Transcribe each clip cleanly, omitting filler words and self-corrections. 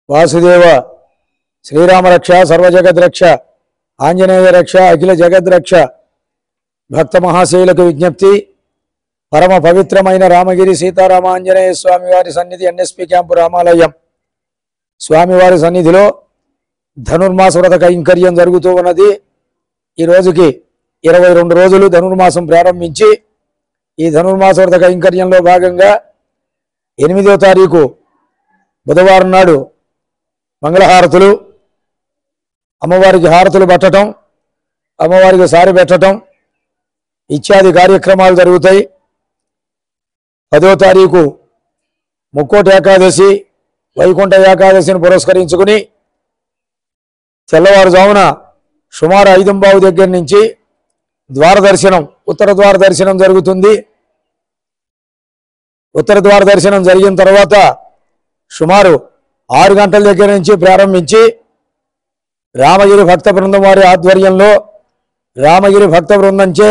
వాసుదేవ శ్రీరామ రక్ష సర్వజగద్రక్ష ఆంజనేయ రక్ష అఖిల జగద్రక్ష భక్త మహాశైలకు విజ్ఞప్తి పరమ పవిత్రమైన రామగిరి సీతారామాంజనేయ స్వామివారి సన్నిధి ఎన్ఎస్పి క్యాంపు రామాలయం స్వామివారి సన్నిధిలో ధనుర్మాస వ్రత కైంకర్యం జరుగుతూ ఉన్నది. ఈ రోజుకి 22 రోజులు ధనుర్మాసం ప్రారంభించి ఈ ధనుర్మాస వ్రత కైంకర్యంలో భాగంగా 8వ తారీఖు బుధవారం నాడు మంగళహారతులు, అమ్మవారికి హారతులు పట్టడం, అమ్మవారికి సారి పెట్టడం ఇత్యాది కార్యక్రమాలు జరుగుతాయి. 10వ తారీఖు ముక్కోటి ఏకాదశి వైకుంఠ ఏకాదశిని పురస్కరించుకుని తెల్లవారుజామున సుమారు 5:15 దగ్గర నుంచి ద్వార దర్శనం, ఉత్తర ద్వార దర్శనం జరుగుతుంది. ఉత్తర ద్వార దర్శనం జరిగిన తర్వాత సుమారు 6 గంటల దగ్గర నుంచి ప్రారంభించి రామగిరి భక్త బృందం వారి ఆధ్వర్యంలో రామగిరి భక్త బృందంచే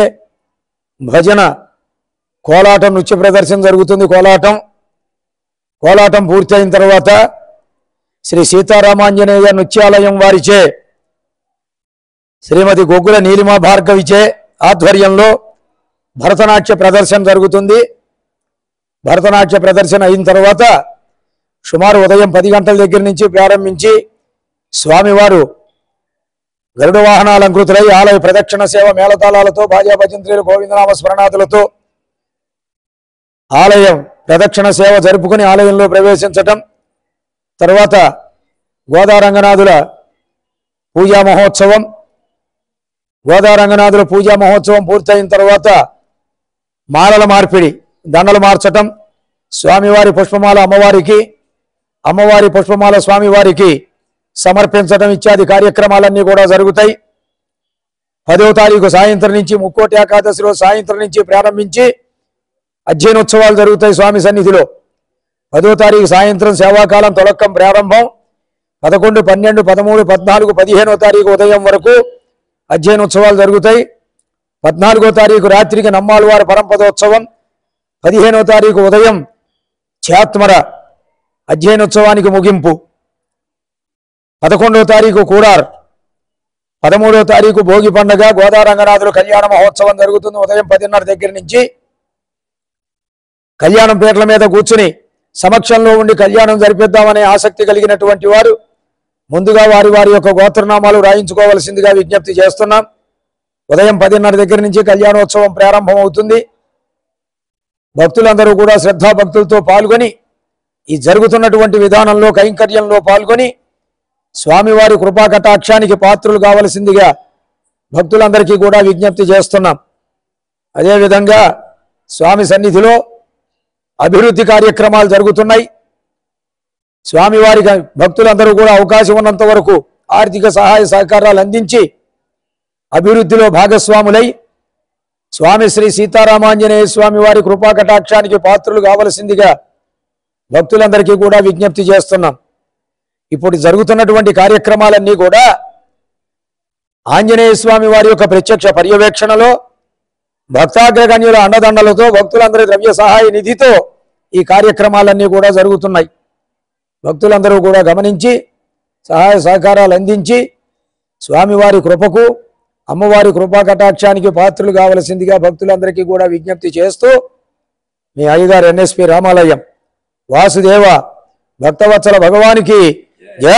భజన, కోలాటం, నృత్య ప్రదర్శన జరుగుతుంది. కోలాటం పూర్తి అయిన తర్వాత శ్రీ సీతారామాంజనేయ నృత్యాలయం వారిచే శ్రీమతి గొగ్గుల నీలిమా భార్గవిచే ఆధ్వర్యంలో భరతనాట్య ప్రదర్శన జరుగుతుంది. భరతనాట్య ప్రదర్శన అయిన తర్వాత సుమారు ఉదయం 10 గంటల దగ్గర నుంచి ప్రారంభించి స్వామివారు గరుడ వాహనాలంకృతులై ఆలయ ప్రదక్షిణ సేవ మేళతాళాలతో భాజా భజంత్రీలు గోవిందనామ స్మరణాదులతో ఆలయం ప్రదక్షిణ సేవ జరుపుకుని ఆలయంలో ప్రవేశించటం, తర్వాత గోదారంగనాథుల పూజా మహోత్సవం పూర్తయిన తర్వాత మాలల మార్పిడి, దండలు మార్చటం, స్వామివారి పుష్పమాల అమ్మవారికి, అమ్మవారి పుష్పమాల స్వామివారికి సమర్పించడం ఇత్యాది కార్యక్రమాలన్నీ కూడా జరుగుతాయి. 10వ తారీఖు సాయంత్రం నుంచి ముక్కోటి ఏకాదశి రోజు సాయంత్రం నుంచి ప్రారంభించి అధ్యయనోత్సవాలు జరుగుతాయి స్వామి సన్నిధిలో. 10వ తారీఖు సాయంత్రం సేవాకాలం తొలక్కం ప్రారంభం. 11, 12, 13, 14, 15వ తారీఖు ఉదయం వరకు అధ్యయనోత్సవాలు జరుగుతాయి. 14వ తారీఖు రాత్రికి నమ్మాళ్ళవారి పరంపదోత్సవం, 15వ తారీఖు ఉదయం ఛాత్మర అధ్యయనోత్సవానికి ముగింపు, 11వ తారీఖు కూడార్, 13వ తారీఖు భోగి పండుగ, గోదారంగనాథుల కళ్యాణ మహోత్సవం జరుగుతుంది. ఉదయం 10:30 దగ్గర నుంచి కళ్యాణం పీటల మీద కూర్చుని సమక్షంలో ఉండి కళ్యాణం జరిపిద్దామనే ఆసక్తి కలిగినటువంటి వారు ముందుగా వారి వారి యొక్క గోత్రనామాలు రాయించుకోవాల్సిందిగా విజ్ఞప్తి చేస్తున్నాం. ఉదయం 10:30 దగ్గర నుంచి కళ్యాణోత్సవం ప్రారంభం అవుతుంది. భక్తులందరూ కూడా శ్రద్ధాభక్తులతో పాల్గొని ఈ జరుగుతున్నటువంటి విధానంలో కైంకర్యంలో పాల్గొని స్వామివారి కృపా కటాక్షానికి పాత్రులు కావలసిందిగా భక్తులందరికీ కూడా విజ్ఞప్తి చేస్తున్నాం. అదేవిధంగా స్వామి సన్నిధిలో అభివృద్ధి కార్యక్రమాలు జరుగుతున్నాయి. స్వామివారికి భక్తులందరూ కూడా అవకాశం ఉన్నంత వరకు ఆర్థిక సహాయ సహకారాలు అందించి అభివృద్ధిలో భాగస్వాములై స్వామి శ్రీ సీతారామాంజనేయ స్వామి వారి కృపా కటాక్షానికి పాత్రులు కావలసిందిగా భక్తులందరికీ కూడా విజ్ఞప్తి చేస్తున్నాం. ఇప్పుడు జరుగుతున్నటువంటి కార్యక్రమాలన్నీ కూడా ఆంజనేయ స్వామి వారి యొక్క ప్రత్యక్ష పర్యవేక్షణలో భక్తాగ్రగణ్యుల అండదండలతో భక్తులందరి ద్రవ్య సహాయ నిధితో ఈ కార్యక్రమాలన్నీ కూడా జరుగుతున్నాయి. భక్తులందరూ కూడా గమనించి సహాయ సహకారాలు అందించి స్వామివారి కృపకు, అమ్మవారి కృపా కటాక్షానికి పాత్రులు కావలసిందిగా భక్తులందరికీ కూడా విజ్ఞప్తి చేస్తూ మీ అయ్యగారు ఎన్ఎస్పి రామాలయం వాసుదేవ భక్తవత్సల భగవానికి జై.